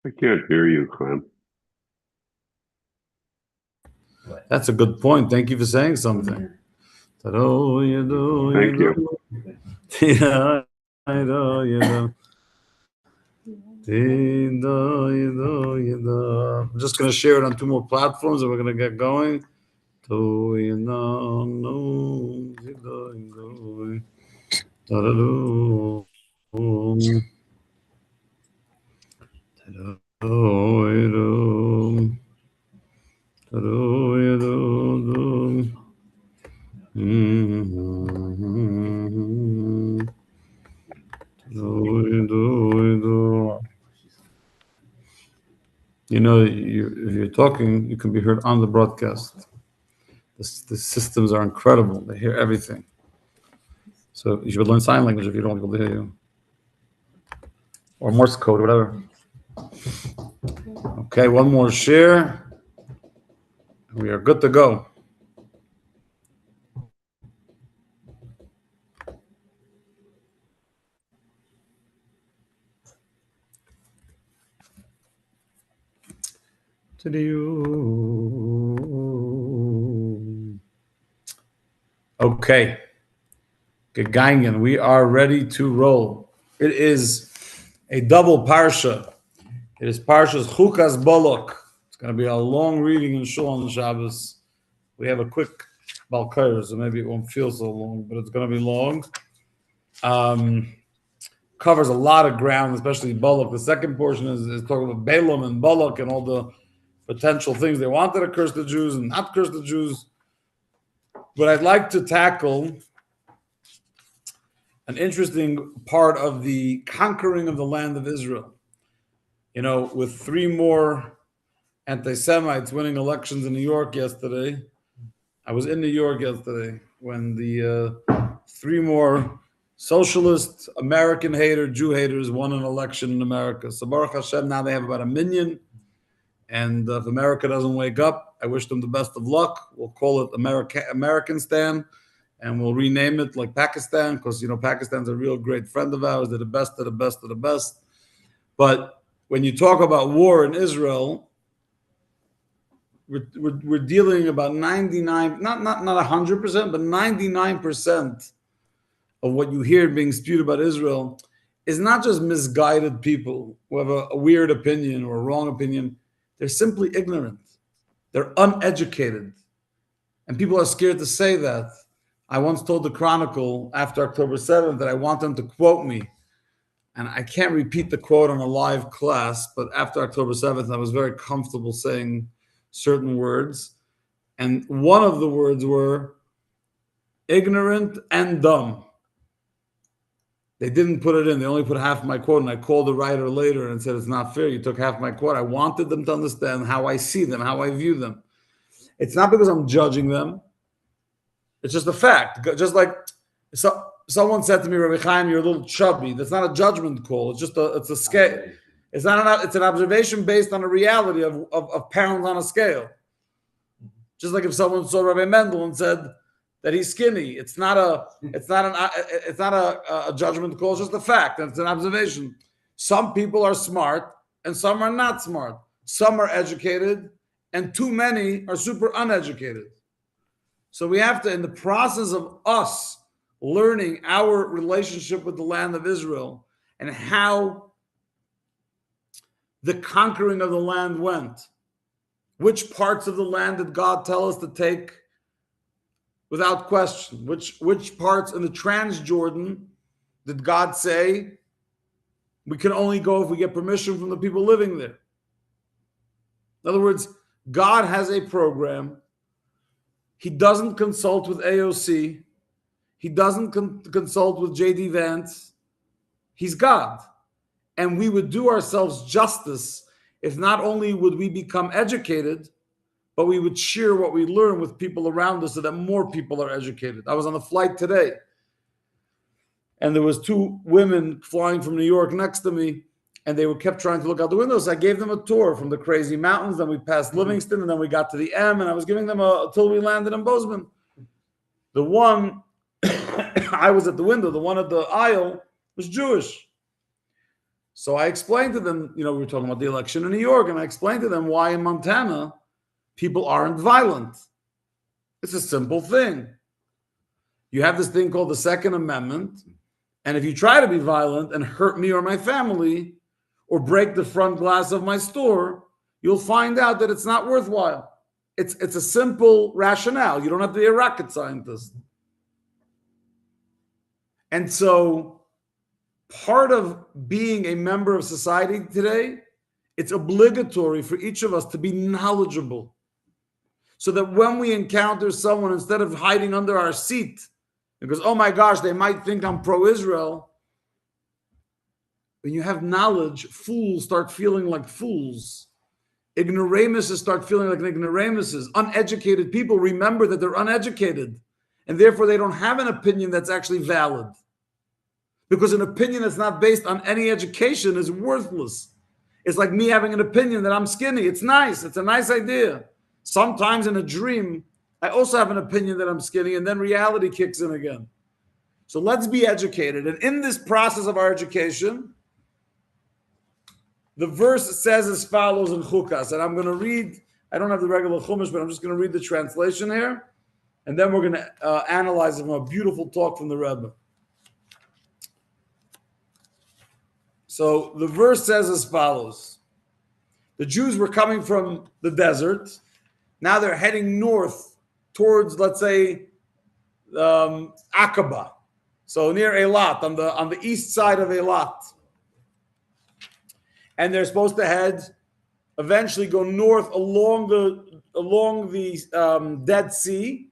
I can't hear you, Clem. That's a good point. Thank you for saying something. Thank you. Yeah, I'm just going to share it on 2 more platforms and we're going to get going. You know, if you're talking, you can be heard on the broadcast. The systems are incredible. They hear everything. So you should learn sign language if you don't want people to hear you. Or Morse code, whatever. Okay, one more share. We are good to go. Okay. Gegangen, we are ready to roll. It is a double parsha. It is Parshas Chukas Balak. It's going to be a long reading in Shul on Shabbos. We have a quick Balkair, so maybe it won't feel so long, but it's going to be long. Covers a lot of ground, especially Balak. The second portion is talking about Balaam and Balak and all the potential things they wanted to curse the Jews and not curse the Jews. But I'd like to tackle an interesting part of the conquering of the land of Israel. You know, with 3 more anti-Semites winning elections in New York yesterday. I was in New York yesterday when the 3 more socialist, American hater, Jew haters won an election in America. So Baruch Hashem, now they have about 1 million. And if America doesn't wake up, I wish them the best of luck. We'll call it Americanistan, and we'll rename it like Pakistan, because, you know, Pakistan's a real great friend of ours. They're the best of the best of the best. But when you talk about war in Israel, we're dealing about 99, not 100%, but 99% of what you hear being spewed about Israel is not just misguided people who have a weird opinion or a wrong opinion. They're simply ignorant. They're uneducated. And people are scared to say that. I once told the Chronicle after October 7th that I want them to quote me. And I can't repeat the quote on a live class, but after October 7th, I was very comfortable saying certain words. And one of the words were ignorant and dumb. They didn't put it in. They only put half my quote, and I called the writer later and said, it's not fair. You took half my quote. I wanted them to understand how I see them, how I view them. It's not because I'm judging them. It's just a fact. Just like someone said to me, Rabbi Chaim, you're a little chubby. That's not a judgment call. It's just it's a scale. It's an observation based on a reality of pounds on a scale. Just like if someone saw Rabbi Mendel and said that he's skinny, it's not a judgment call. It's just a fact. And it's an observation. Some people are smart and some are not smart. Some are educated and too many are super uneducated. So we have to, in the process of us learning our relationship with the land of Israel and how the conquering of the land went, which parts of the land did God tell us to take without question? Which parts in the Transjordan did God say we can only go if we get permission from the people living there? In other words, God has a program. He doesn't consult with AOC. He doesn't consult with J.D. Vance. He's God. And we would do ourselves justice if not only would we become educated, but we would share what we learn with people around us so that more people are educated. I was on a flight today, and there was 2 women flying from New York next to me, and they kept trying to look out the windows. I gave them a tour from the crazy mountains, then we passed Livingston, and then we got to the M, and I was giving them until we landed in Bozeman. The one, I was at the window, the one at the aisle was Jewish. So I explained to them, we were talking about the election in New York, and I explained to them why in Montana people aren't violent. It's a simple thing. You have this thing called the Second Amendment, and if you try to be violent and hurt me or my family, or break the front glass of my store, you'll find out that it's not worthwhile. It's a simple rationale. You don't have to be a rocket scientist. And so part of being a member of society today, it's obligatory for each of us to be knowledgeable, so that when we encounter someone, instead of hiding under our seat, because, oh my gosh, they might think I'm pro-Israel. When you have knowledge, fools start feeling like fools. Ignoramuses start feeling like ignoramuses. Uneducated people remember that they're uneducated, and therefore they don't have an opinion that's actually valid. Because an opinion that's not based on any education is worthless. It's like me having an opinion that I'm skinny. It's nice. It's a nice idea. Sometimes in a dream, I also have an opinion that I'm skinny, and then reality kicks in again. So let's be educated. And in this process of our education, the verse says as follows in Chukas, and I'm going to read, I don't have the regular Chumash, but I'm just going to read the translation here, and then we're going to analyze it from a beautiful talk from the Rebbe. So the verse says as follows. The Jews were coming from the desert. Now they're heading north towards, let's say, Aqaba. So near Eilat, on the east side of Eilat. And they're supposed to eventually go north along the Dead Sea,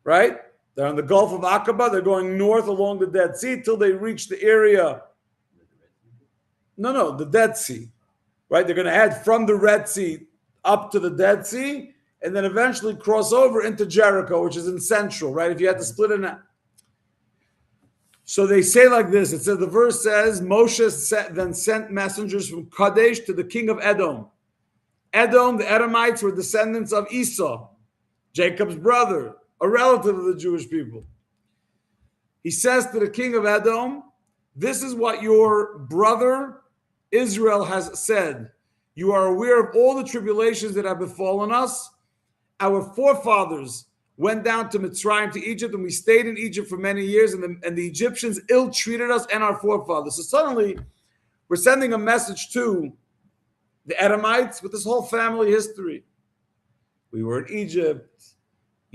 right? They're on the Gulf of Aqaba. They're going north along the Dead Sea till they reach the area. No, the Dead Sea, right? They're going to head from the Red Sea up to the Dead Sea, and then eventually cross over into Jericho, which is in central, right? If you had to split it in. So they say like this. It says, the verse says, Moshe then sent messengers from Kadesh to the king of Edom. Edom, the Edomites, were descendants of Esau, Jacob's brother, a relative of the Jewish people. He says to the king of Edom, this is what your brother Israel has said. You are aware of all the tribulations that have befallen us. Our forefathers went down to Mitzrayim, to Egypt, and we stayed in Egypt for many years, and the Egyptians ill-treated us and our forefathers. So suddenly, we're sending a message to the Edomites with this whole family history. We were in Egypt.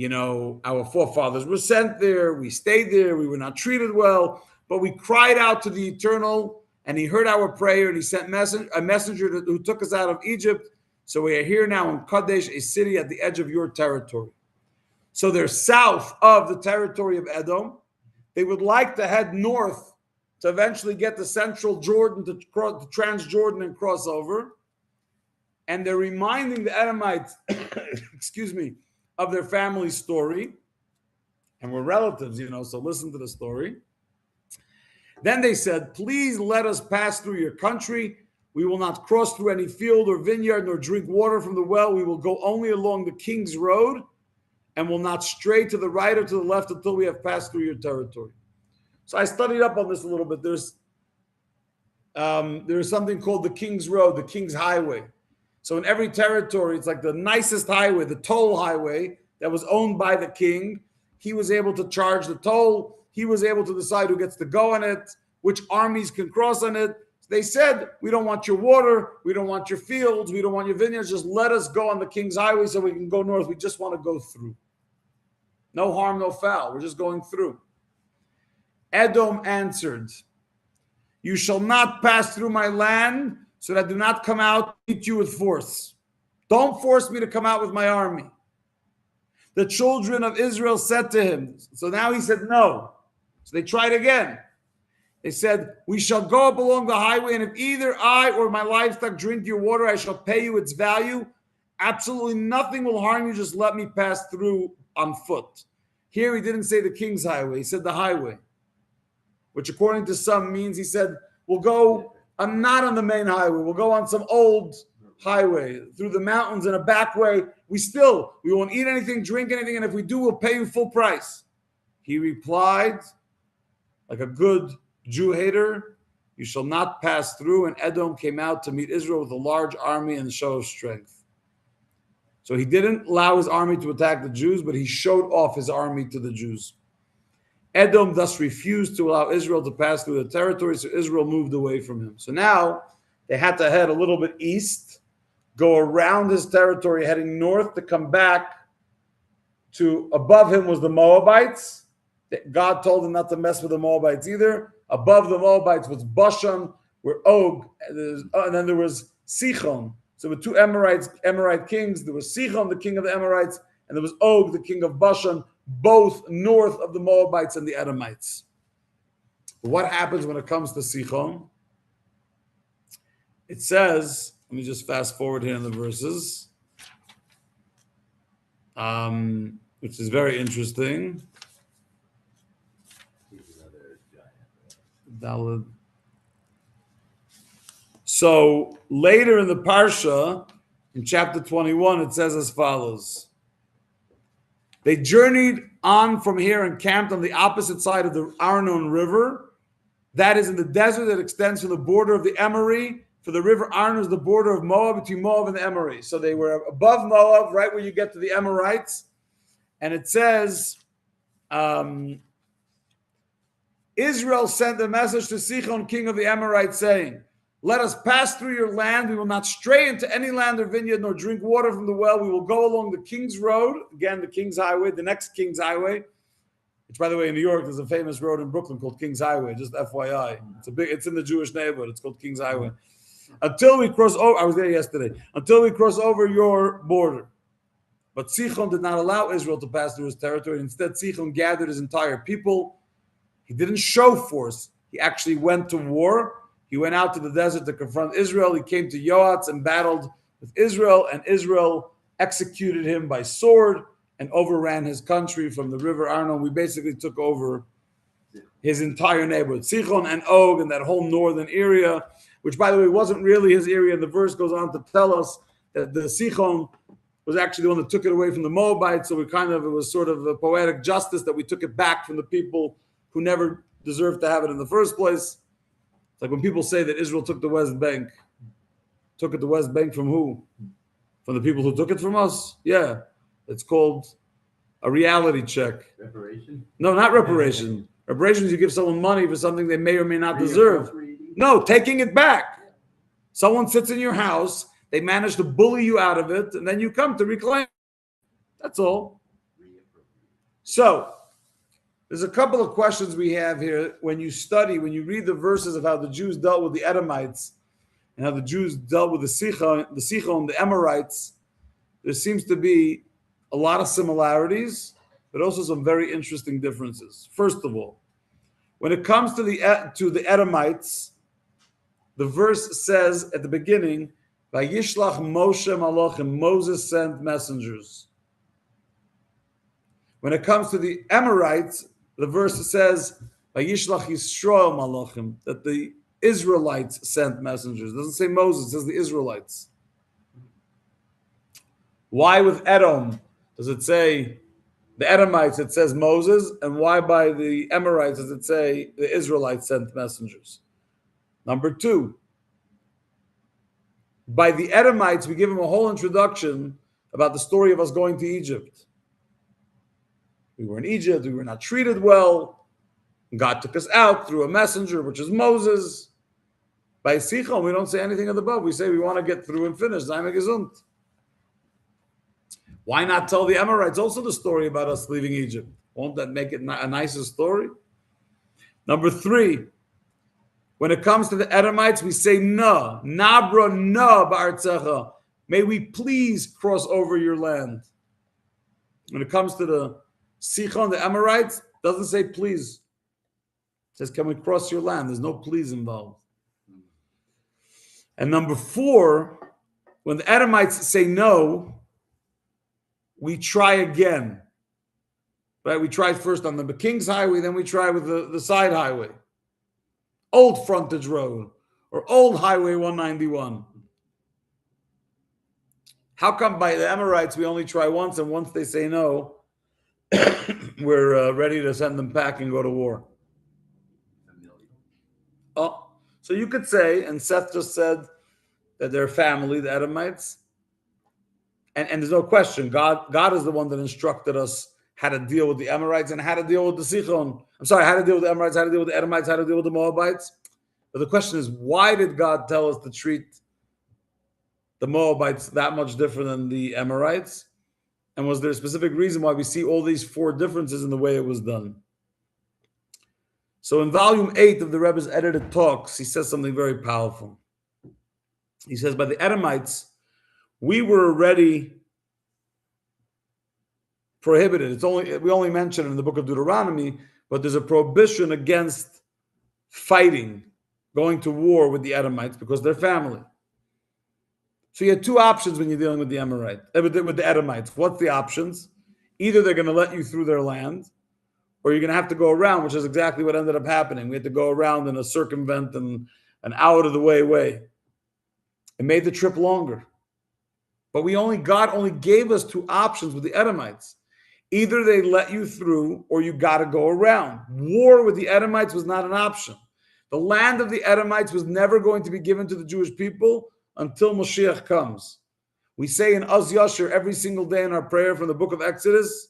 Our forefathers were sent there. We stayed there. We were not treated well, but we cried out to the Eternal, and he heard our prayer, and he sent a messenger who took us out of Egypt. So we are here now in Kadesh, a city at the edge of your territory. So they're south of the territory of Edom. They would like to head north to eventually get to central Jordan, to Transjordan and cross over. And they're reminding the Edomites, of their family story. And we're relatives, so listen to the story. Then they said, please let us pass through your country. We will not cross through any field or vineyard, nor drink water from the well. We will go only along the king's road, and will not stray to the right or to the left until we have passed through your territory. So I studied up on this a little bit. There's something called the King's Road, the King's Highway. So in every territory, it's like the nicest highway, the toll highway that was owned by the king. He was able to charge the toll. He was able to decide who gets to go on it, which armies can cross on it. They said, we don't want your water. We don't want your fields. We don't want your vineyards. Just let us go on the King's Highway so we can go north. We just want to go through. No harm, no foul. We're just going through. Edom answered, you shall not pass through my land, so that I do not come out to meet you with force. Don't force me to come out with my army. The children of Israel said to him, so now he said no. So they tried again. They said, we shall go up along the highway, and if either I or my livestock drink your water, I shall pay you its value. Absolutely nothing will harm you. Just let me pass through on foot. Here he didn't say the King's Highway. He said the highway, which according to some means he said, we'll go, I'm not on the main highway. We'll go on some old highway through the mountains in a back way. We won't eat anything, drink anything, and if we do, we'll pay you full price. He replied, like a good Jew hater, you shall not pass through. And Edom came out to meet Israel with a large army and show of strength. So he didn't allow his army to attack the Jews, but he showed off his army to the Jews. Edom thus refused to allow Israel to pass through the territory, so Israel moved away from him. So now they had to head a little bit east, go around his territory, heading north to come back to above him was the Moabites. God told them not to mess with the Moabites either. Above the Moabites was Bashan, where Og, and then there was Sichon. So there were two Amorite kings. There was Sichon, the king of the Amorites, and there was Og, the king of Bashan, both north of the Moabites and the Edomites. What happens when it comes to Sichon? It says, let me just fast forward here in the verses, which is very interesting. So later in the Parsha, in chapter 21, it says as follows. They journeyed on from here and camped on the opposite side of the Arnon River. That is in the desert that extends from the border of the Emory. For the river Arnon is the border of Moab, between Moab and the Emory. So they were above Moab, right where you get to the Amorites. And it says, Israel sent a message to Sichon, king of the Amorites, saying, let us pass through your land. We will not stray into any land or vineyard, nor drink water from the well. We will go along the King's Road, again, the King's Highway, the next King's Highway, which, by the way, in New York, there's a famous road in Brooklyn called King's Highway, just FYI. It's in the Jewish neighborhood. It's called King's Highway. Until we cross over, I was there yesterday, until we cross over your border. But Sichon did not allow Israel to pass through his territory. Instead, Sichon gathered his entire people. He didn't show force. He actually went to war. He went out to the desert to confront Israel. He came to Yoatz and battled with Israel, and Israel executed him by sword and overran his country from the river Arnon. We basically took over his entire neighborhood, Sichon and Og, and that whole northern area, which, by the way, wasn't really his area. And the verse goes on to tell us that the Sichon was actually the one that took it away from the Moabites. So it was sort of a poetic justice that we took it back from the people who never deserved to have it in the first place. It's like when people say that Israel took the West Bank. Took it the West Bank from who? From the people who took it from us? Yeah. It's called a reality check. Reparation? No, not reparation. Reparation is you give someone money for something they may or may not deserve. No, taking it back. Someone sits in your house, they manage to bully you out of it, and then you come to reclaim. That's all. So, there's a couple of questions we have here when you read the verses of how the Jews dealt with the Edomites and how the Jews dealt with the Sichon, the Amorites. There seems to be a lot of similarities, but also some very interesting differences. First of all, when it comes to the Edomites, the verse says at the beginning, "Vayishlach Moshe Malachim," Moses sent messengers. When it comes to the Amorites, the verse says, "Vayishlach Yisrael Malachim," that the Israelites sent messengers. It doesn't say Moses, it says the Israelites. Why with Edom does it say the Edomites, it says Moses, and why by the Amorites does it say the Israelites sent messengers? Number two, by the Edomites, we give them a whole introduction about the story of us going to Egypt. We were in Egypt, we were not treated well. God took us out through a messenger, which is Moses. By Sichon, we don't say anything of the above. We say we want to get through and finish. Zayme gesund. Why not tell the Amorites also the story about us leaving Egypt? Won't that make it a nicer story? Number three, when it comes to the Edomites, we say na, nabra na ba'artzecha. May we please cross over your land. When it comes to the Sichon, the Amorites, doesn't say please. It says, can we cross your land? There's no please involved. And number four, when the Edomites say no, we try again. Right? We tried first on the King's Highway, then we try with the side highway. Old frontage road or old Highway 191. How come by the Amorites we only try once, and once they say no, we're ready to send them back and go to war? So So you could say, and Seth just said that they're family, the Edomites. And there's no question, God is the one that instructed us how to deal with the Amorites and how to deal with the Sichon. I'm sorry, how to deal with the Amorites, how to deal with the Edomites, how to deal with the Moabites. But the question is, why did God tell us to treat the Moabites that much different than the Amorites? And was there a specific reason why we see all these 4 differences in the way it was done? So in volume 8 of the Rebbe's edited talks, he says something very powerful. He says, by the Edomites, we were already prohibited. We only mention it in the book of Deuteronomy, but there's a prohibition against fighting, going to war with the Edomites because they're family. So you had 2 options when you're dealing with the with the Edomites. What's the options? Either they're going to let you through their land, or you're going to have to go around, which is exactly what ended up happening. We had to go around in a circumvent and an out of the way. It made the trip longer. But God only gave us 2 options with the Edomites. Either they let you through or you got to go around. War with the Edomites was not an option. The land of the Edomites was never going to be given to the Jewish people until Mashiach comes. We say in Az Yashir every single day in our prayer from the book of Exodus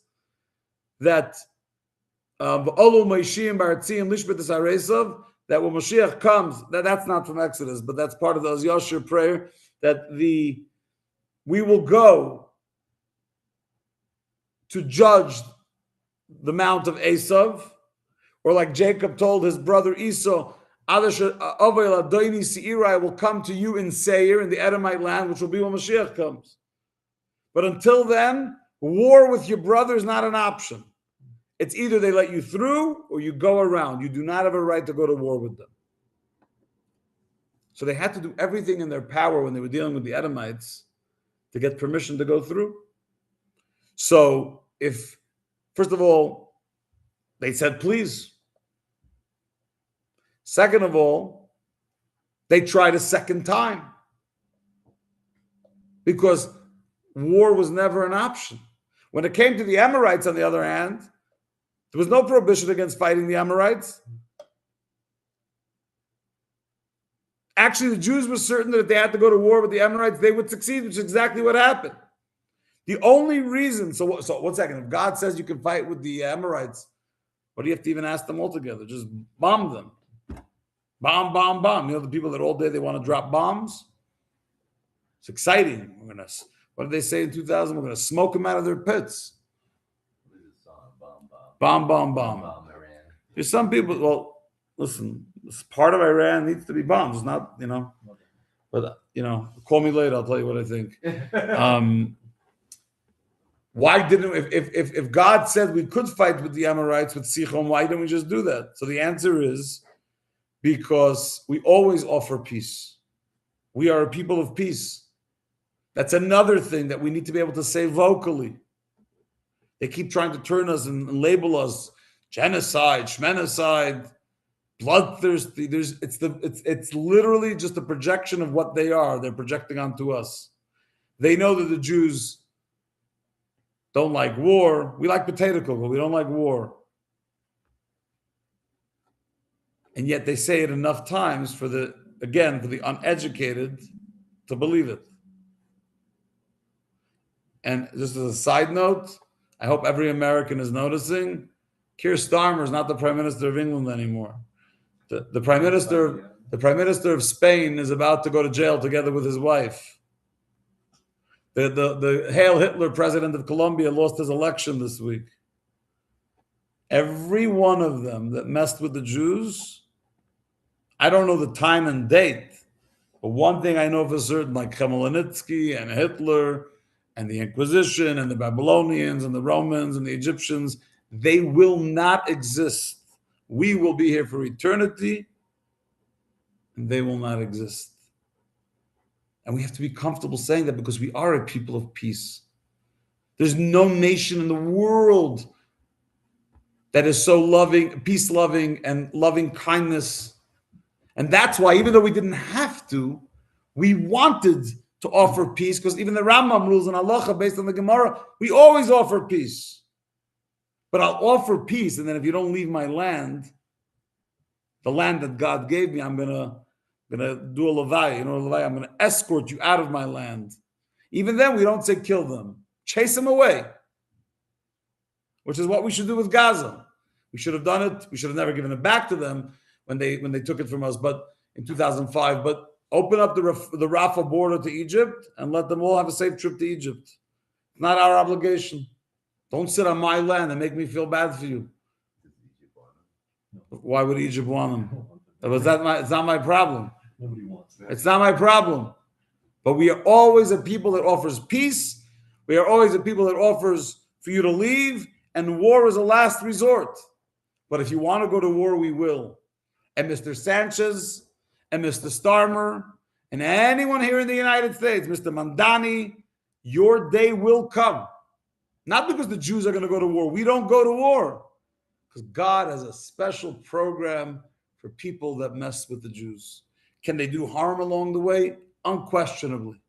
that that when Mashiach comes, that's not from Exodus, but that's part of the Az Yashir prayer, that we will go to judge the mount of Esav, or like Jacob told his brother Esau, I will come to you in Seir, in the Edomite land, which will be when Mashiach comes. But until then, war with your brother is not an option. It's either they let you through or you go around. You do not have a right to go to war with them. So they had to do everything in their power when they were dealing with the Edomites to get permission to go through. So first of all, they said, please. Second of all, they tried a second time because war was never an option. When it came to the Amorites, on the other hand, there was no prohibition against fighting the Amorites. Actually, the Jews were certain that if they had to go to war with the Amorites, they would succeed, which is exactly what happened. The only reason, so 1 second, if God says you can fight with the Amorites, what do you have to even ask them altogether? Just bomb them. Bomb. You know, the people that all day they want to drop bombs? It's exciting. What did they say in 2000? We're going to smoke them out of their pits. Bomb. There's some people, well, listen, this part of Iran needs to be bombed. It's not, but, call me later. I'll tell you what I think. Why didn't, if God said we could fight with the Amorites, with Sichon, why didn't we just do that? So the answer is because we always offer peace. We are a people of peace. That's another thing that we need to be able to say vocally. They keep trying to turn us and label us genocide, shmenocide, bloodthirsty. It's literally just a projection of what they are. They're projecting onto us. They know that the Jews don't like war. We like potato cook, but we don't like war. And yet they say it enough times for the uneducated to believe it. And just as a side note, I hope every American is noticing, Keir Starmer is not the Prime Minister of England anymore. The Prime Minister of Spain is about to go to jail together with his wife. The Hail Hitler president of Colombia lost his election this week. Every one of them that messed with the Jews, I don't know the time and date, but one thing I know for certain, like Khmelnytsky and Hitler and the Inquisition and the Babylonians and the Romans and the Egyptians, they will not exist. We will be here for eternity, and they will not exist. And we have to be comfortable saying that because we are a people of peace. There's no nation in the world that is so loving, peace-loving, and loving kindness. And that's why, even though we didn't have to, we wanted to offer peace, because even the Rambam rules in Halacha, based on the Gemara, we always offer peace. But I'll offer peace, and then if you don't leave my land, the land that God gave me, I'm going to I'm going to do a levaya. You know, a levaya, I'm going to escort you out of my land. Even then, we don't say kill them. Chase them away, which is what we should do with Gaza. We should have done it. We should have never given it back to them when they took it from us, but in 2005. But open up the Rafah border to Egypt and let them all have a safe trip to Egypt. It's not our obligation. Don't sit on my land and make me feel bad for you. Why would Egypt want them? It's not my problem. Nobody wants that. It's not my problem. But we are always a people that offers peace. We are always a people that offers for you to leave, and war is a last resort. But if you want to go to war, we will. And Mr. Sanchez and Mr. Starmer and anyone here in the United States, Mr. Mandani, your day will come. Not because the Jews are going to go to war. We don't go to war. Because God has a special program for people that mess with the Jews. Can they do harm along the way? Unquestionably.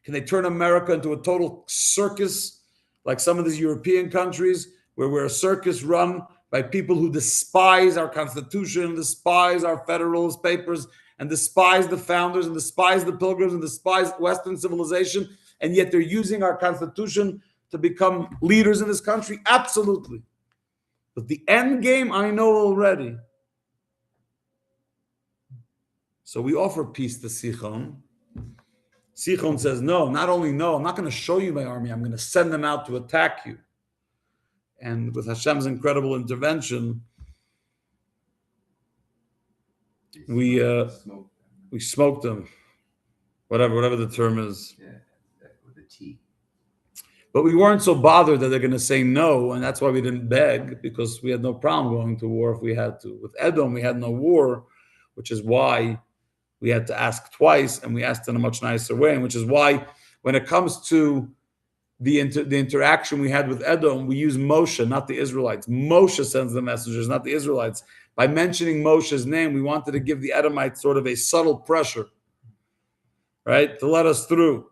Can they turn America into a total circus like some of these European countries where we're a circus run by people who despise our Constitution, despise our Federalist Papers, and despise the founders, and despise the Pilgrims, and despise Western civilization, and yet they're using our Constitution to become leaders in this country? Absolutely. But the end game, I know already. So we offer peace to Sichon. Sichon says, no, not only no, I'm not going to show you my army, I'm going to send them out to attack you. And with Hashem's incredible intervention, we smoked them, whatever the term is. Yeah, with a T. But we weren't so bothered that they're going to say no, and that's why we didn't beg, because we had no problem going to war if we had to. With Edom, we had no war, which is why we had to ask twice, and we asked in a much nicer way, and which is why when it comes to the interaction we had with Edom, we use Moshe, not the Israelites. Moshe sends the messengers, not the Israelites. By mentioning Moshe's name, we wanted to give the Edomites sort of a subtle pressure, right, to let us through.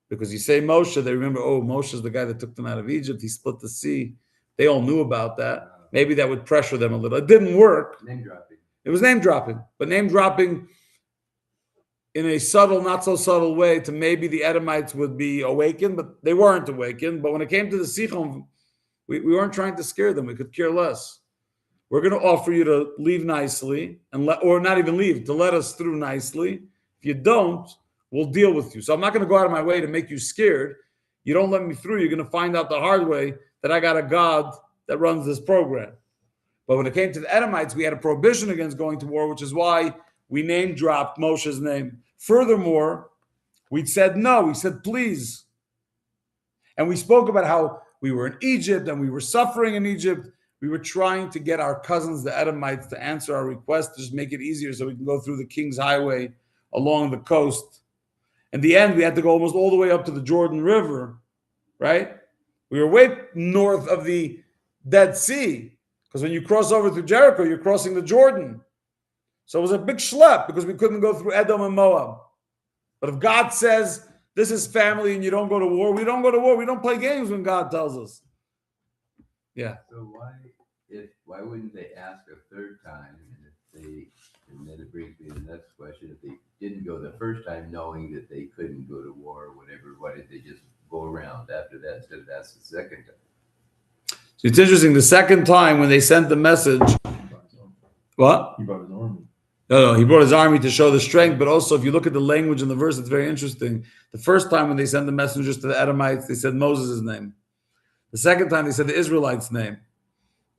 Because you say Moshe, they remember, oh, Moshe's the guy that took them out of Egypt. He split the sea. They all knew about that. Maybe that would pressure them a little. It didn't work. Name dropping. It was name dropping, but name dropping in a subtle, not so subtle way to maybe the Edomites would be awakened, but they weren't awakened. But when it came to the Sichon, we weren't trying to scare them. We could care less. We're going to offer you to leave nicely, or not even leave, to let us through nicely. If you don't, we'll deal with you. So I'm not going to go out of my way to make you scared. You don't let me through, you're going to find out the hard way that I got a God that runs this program. But when it came to the Edomites, we had a prohibition against going to war, which is why we name dropped Moshe's name. Furthermore, we said no. We said please. And we spoke about how we were in Egypt and we were suffering in Egypt. We were trying to get our cousins, the Edomites, to answer our request, to just make it easier so we can go through the King's Highway along the coast. In the end, we had to go almost all the way up to the Jordan River, right? We were way north of the Dead Sea, because when you cross over through Jericho, you're crossing the Jordan. So it was a big schlep because we couldn't go through Edom and Moab. But if God says this is family and you don't go to war, we don't go to war. We don't play games when God tells us. Yeah. So why wouldn't they ask a third time? And then it brings me to the next question. If they didn't go the first time knowing that they couldn't go to war or whatever, why did they just go around after that instead of ask the second time? So it's interesting. The second time when they sent the message, what? He brought his army. No, he brought his army to show the strength. But also, if you look at the language in the verse, it's very interesting. The first time when they sent the messengers to the Edomites, they said Moses' name. The second time, they said the Israelites' name.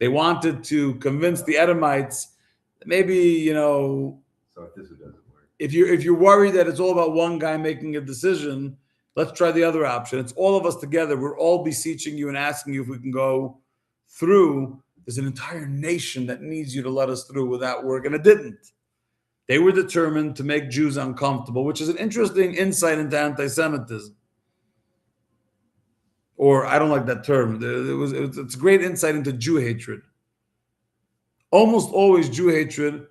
They wanted to convince the Edomites that maybe, So if this doesn't work. if you're worried that it's all about one guy making a decision, let's try the other option. It's all of us together. We're all beseeching you and asking you if we can go through. There's an entire nation that needs you to let us through without work, and it didn't. They were determined to make Jews uncomfortable, which is an interesting insight into anti-Semitism. Or I don't like that term. It's a great insight into Jew hatred. Almost always Jew hatred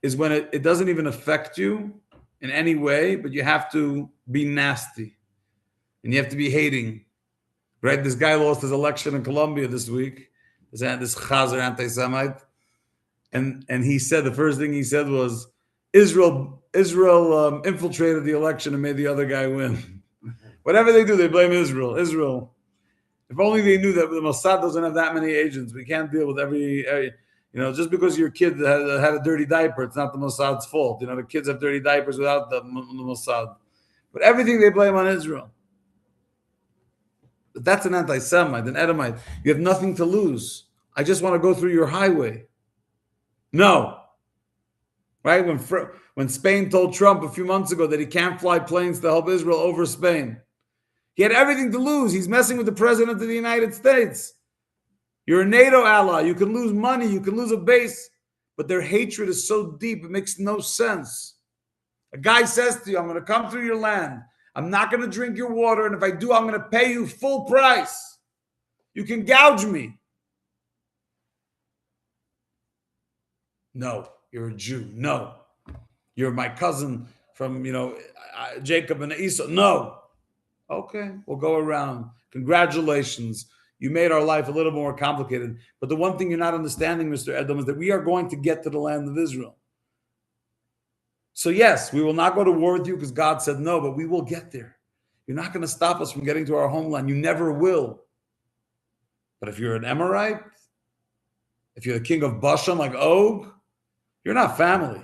is when it doesn't even affect you in any way, but you have to be nasty and you have to be hating. Right? This guy lost his election in Colombia this week. This Chazer anti-Semite. And he said, the first thing he said was, Israel Israel infiltrated the election and made the other guy win. Whatever they do, they blame Israel. Israel. If only they knew that the Mossad doesn't have that many agents. We can't deal with every just because your kid had a dirty diaper, it's not the Mossad's fault. The kids have dirty diapers without the Mossad. But everything they blame on Israel. But that's an anti-Semite, an Edomite. You have nothing to lose. I just want to go through your highway. No. Right? When Spain told Trump a few months ago that he can't fly planes to help Israel over Spain, he had everything to lose. He's messing with the president of the United States. You're a NATO ally. You can lose money. You can lose a base. But their hatred is so deep, it makes no sense. A guy says to you, I'm going to come through your land. I'm not going to drink your water. And if I do, I'm going to pay you full price. You can gouge me. No, you're a Jew. No. You're my cousin from, Jacob and Esau. No. Okay, we'll go around. Congratulations. You made our life a little more complicated. But the one thing you're not understanding, Mr. Edom, is that we are going to get to the land of Israel. So yes, we will not go to war with you because God said no, but we will get there. You're not going to stop us from getting to our homeland. You never will. But if you're an Amorite, if you're the king of Bashan like Og, you're not family.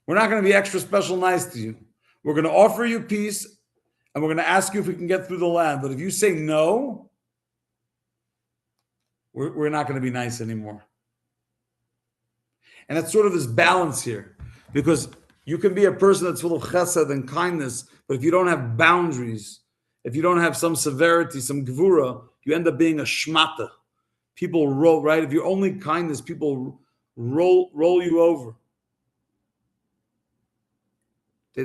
We're not going to be extra special nice to you. We're going to offer you peace, and we're going to ask you if we can get through the land. But if you say no, we're not going to be nice anymore. And it's sort of this balance here, because you can be a person that's full of chesed and kindness, but if you don't have boundaries, if you don't have some severity, some gvura, you end up being a shmata. People roll, right? If you're only kindness, people roll you over. They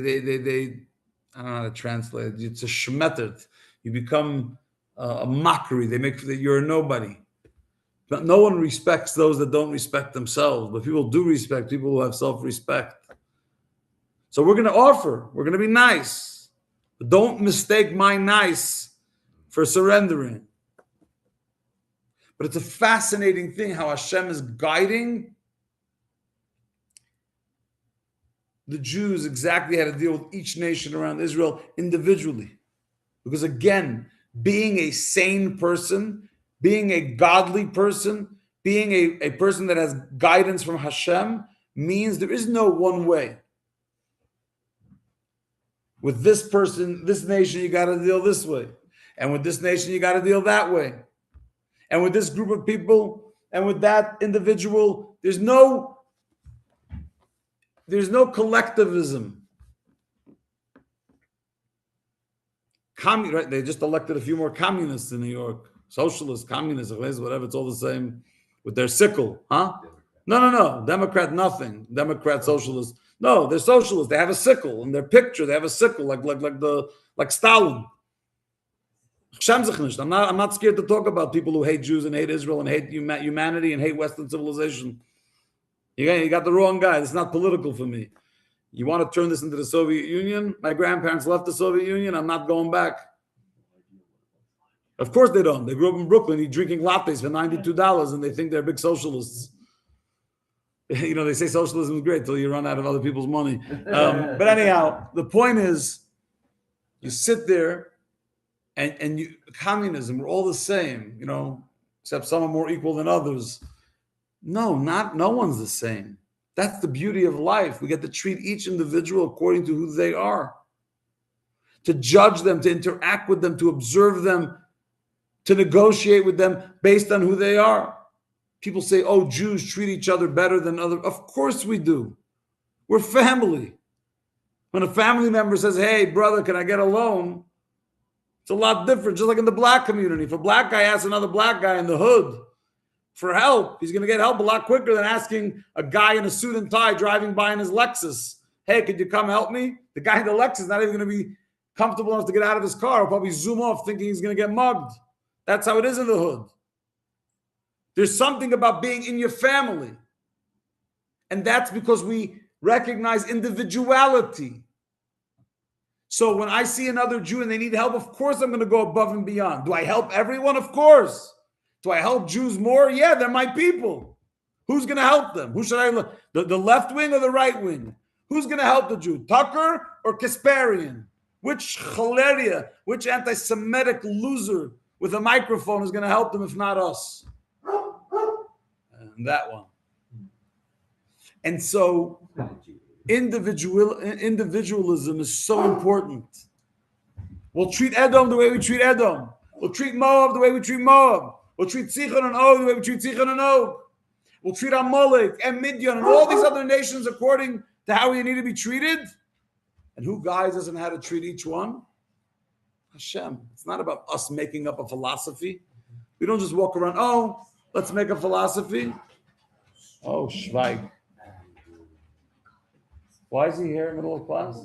I don't know how to translate it. It's a shmetert. You become a mockery. They make that you're a nobody. But no one respects those that don't respect themselves. But people do respect people who have self-respect. So we're going to offer. We're going to be nice. But don't mistake my nice for surrendering. But it's a fascinating thing how Hashem is guiding the Jews exactly how to deal with each nation around Israel individually. Because again, being a sane person, being a godly person, being a person that has guidance from Hashem means there is no one way. With this person, this nation, you got to deal this way. And with this nation, you got to deal that way. And with this group of people, and with that individual, there's no collectivism. Right? They just elected a few more communists in New York. Socialists, communists, whatever, it's all the same with their sickle, huh? No. Democrat, nothing. Democrat, socialist. No, they're socialists. They have a sickle in their picture. They have a sickle like Stalin. I'm not scared to talk about people who hate Jews and hate Israel and hate humanity and hate Western civilization. You got the wrong guy. It's not political for me. You want to turn this into the Soviet Union? My grandparents left the Soviet Union. I'm not going back. Of course they don't. They grew up in Brooklyn, drinking lattes for $92, and they think they're big socialists. They say socialism is great till you run out of other people's money. But anyhow, the point is, you sit there, and communism, we're all the same, except some are more equal than others. No one's the same. That's the beauty of life. We get to treat each individual according to who they are. To judge them, to interact with them, to observe them, to negotiate with them based on who they are. People say, oh, Jews treat each other better than others. Of course we do. We're family. When a family member says, hey, brother, can I get a loan? It's a lot different, just like in the black community. If a black guy asks another black guy in the hood for help, he's going to get help a lot quicker than asking a guy in a suit and tie driving by in his Lexus, hey, could you come help me? The guy in the Lexus is not even going to be comfortable enough to get out of his car. He'll probably zoom off thinking he's going to get mugged. That's how it is in the hood. There's something about being in your family. And that's because we recognize individuality. So when I see another Jew and they need help, of course I'm going to go above and beyond. Do I help everyone? Of course. Do I help Jews more? Yeah, they're my people. Who's going to help them? Who should I look? The left wing or the right wing? Who's going to help the Jew? Tucker or Kasparian? Which chaleria, which anti-Semitic loser with a microphone is going to help them if not us? And that one. And so individualism is so important. We'll treat Edom the way we treat Edom. We'll treat Moab the way we treat Moab. We'll treat Sichon and Og the way we treat Sichon and Og. We'll treat Amalek and Midian and all these other nations according to how we need to be treated. And who guides us on how to treat each one? Hashem. It's not about us making up a philosophy. We don't just walk around, oh, let's make a philosophy. Oh, Schweig. Why is he here in the middle of class?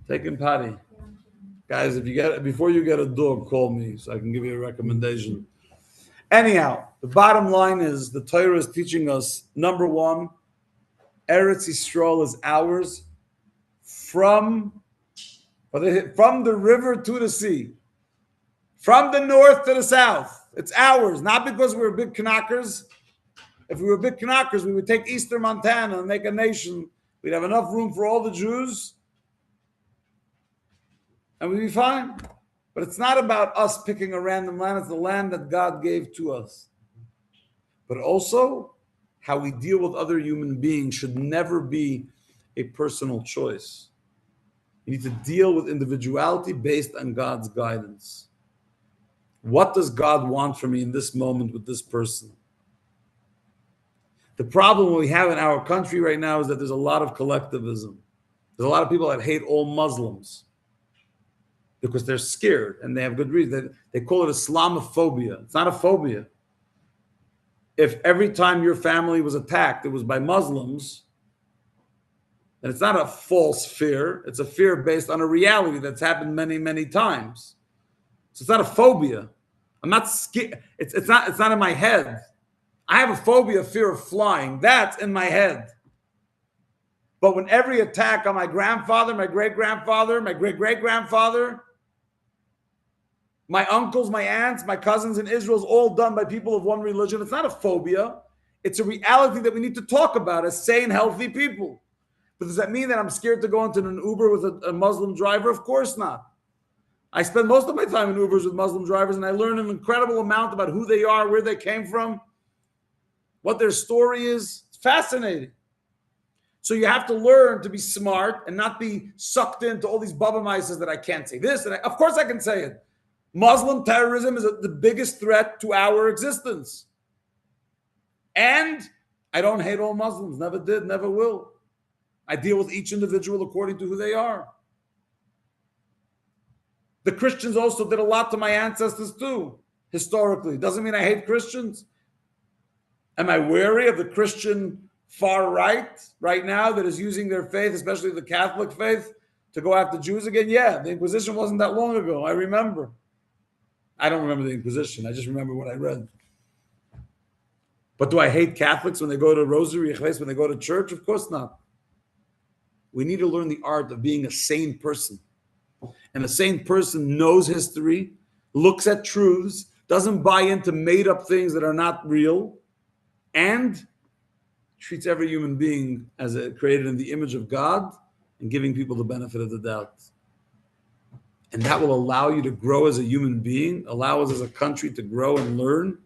Taking potty. Guys, before you get a dog, call me so I can give you a recommendation. Anyhow, the bottom line is the Torah is teaching us, number one, Eretz Yisrael is ours from the river to the sea, from the north to the south. It's ours, not because we're big knockers. If we were big knockers, we would take Eastern Montana and make a nation. We'd have enough room for all the Jews, and we'd be fine. But it's not about us picking a random land. It's the land that God gave to us. But also, how we deal with other human beings should never be a personal choice. You need to deal with individuality based on God's guidance. What does God want from me in this moment with this person? The problem we have in our country right now is that there's a lot of collectivism. There's a lot of people that hate all Muslims because they're scared and they have good reason. They call it Islamophobia. It's not a phobia. If every time your family was attacked, it was by Muslims, then it's not a false fear. It's a fear based on a reality that's happened many, many times. So it's not a phobia. I'm not scared. It's not in my head. I have a phobia, fear of flying. That's in my head. But when every attack on my grandfather, my great-grandfather, my great-great-grandfather, my uncles, my aunts, my cousins in Israel is all done by people of one religion, it's not a phobia. It's a reality that we need to talk about as sane, healthy people. But does that mean that I'm scared to go into an Uber with a Muslim driver? Of course not. I spend most of my time in Ubers with Muslim drivers, and I learn an incredible amount about who they are, where they came from, what their story is. It's fascinating. So you have to learn to be smart and not be sucked into all these Baba Mises that I can't say this. And of course I can say it. Muslim terrorism is the biggest threat to our existence. And I don't hate all Muslims. Never did, never will. I deal with each individual according to who they are. The Christians also did a lot to my ancestors too, historically. Doesn't mean I hate Christians. Am I wary of the Christian far right now that is using their faith, especially the Catholic faith, to go after Jews again? Yeah, the Inquisition wasn't that long ago. I remember. I don't remember the Inquisition. I just remember what I read. But do I hate Catholics when they go to Rosary, when they go to church? Of course not. We need to learn the art of being a sane person. And a sane person knows history, looks at truths, doesn't buy into made-up things that are not real, and treats every human being as created in the image of God and giving people the benefit of the doubt. And that will allow you to grow as a human being, allow us as a country to grow and learn,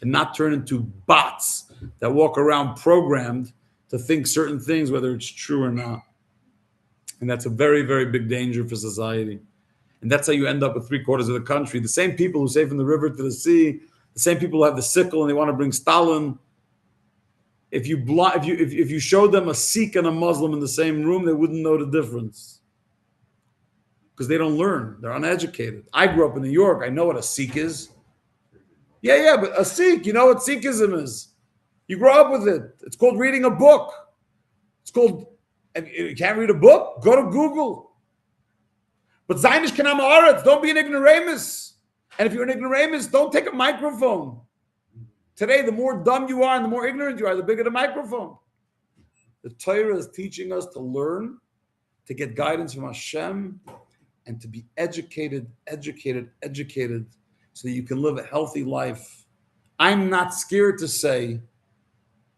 and not turn into bots that walk around programmed to think certain things, whether it's true or not. And that's a very, very big danger for society. And that's how you end up with 3/4 of the country. The same people who say from the river to the sea, the same people who have the sickle and they want to bring Stalin. If you showed them a Sikh and a Muslim in the same room, they wouldn't know the difference. Because they don't learn. They're uneducated. I grew up in New York. I know what a Sikh is. Yeah, but a Sikh, you know what Sikhism is. You grow up with it. It's called reading a book. It's called, and you can't read a book? Go to Google. But Zainish Kanam Haaretz, don't be an ignoramus. And if you're an ignoramus, don't take a microphone. Today, the more dumb you are and the more ignorant you are, the bigger the microphone. The Torah is teaching us to learn, to get guidance from Hashem, and to be educated, so that you can live a healthy life. I'm not scared to say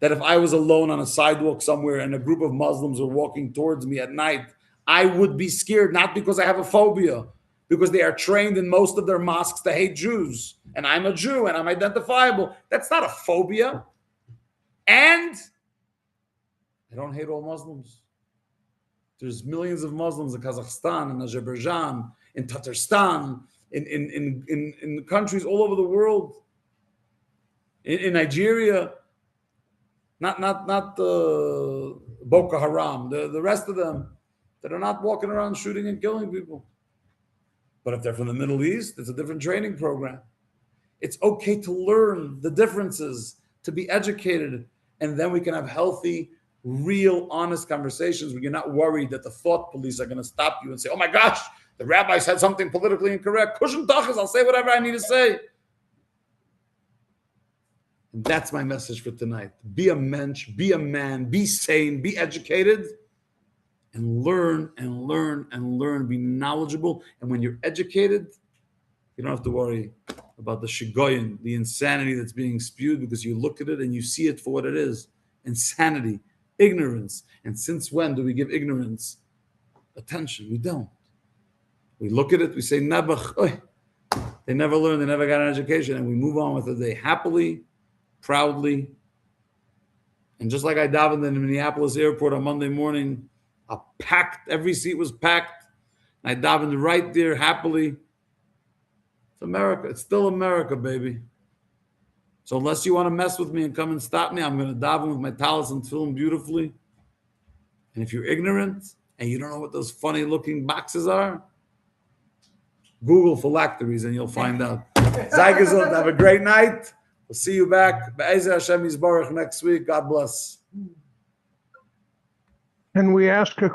that if I was alone on a sidewalk somewhere and a group of Muslims were walking towards me at night, I would be scared, not because I have a phobia, because they are trained in most of their mosques to hate Jews. And I'm a Jew and I'm identifiable. That's not a phobia. And I don't hate all Muslims. There's millions of Muslims in Kazakhstan, in Azerbaijan, in Tatarstan, in countries all over the world. In Nigeria, not Boko Haram, the rest of them that are not walking around shooting and killing people. But if they're from the Middle East, it's a different training program. It's okay to learn the differences, to be educated, and then we can have healthy, real, honest conversations where you're not worried that the thought police are going to stop you and say, oh my gosh, the rabbi said something politically incorrect. Kushan tachas, I'll say whatever I need to say. And that's my message for tonight. Be a mensch, be a man, be sane, be educated, and learn and learn and learn. Be knowledgeable. And when you're educated, you don't have to worry about the shigoyin, the insanity that's being spewed, because you look at it and you see it for what it is. Insanity, ignorance. And since when do we give ignorance attention? We don't. We look at it, we say, Nabach, they never learned, they never got an education, and we move on with the day happily, proudly. And just like I davened in the Minneapolis airport on Monday morning, every seat was packed. I davened right there happily. It's America. It's still America, baby. So unless you want to mess with me and come and stop me, I'm going to daven with my talis and tefillin beautifully. And if you're ignorant and you don't know what those funny looking boxes are, Google phylacteries and you'll find out. Sei gesund. Have a great night. We'll see you back. Be'ezer Hashem Yisborach next week. God bless. Can we ask a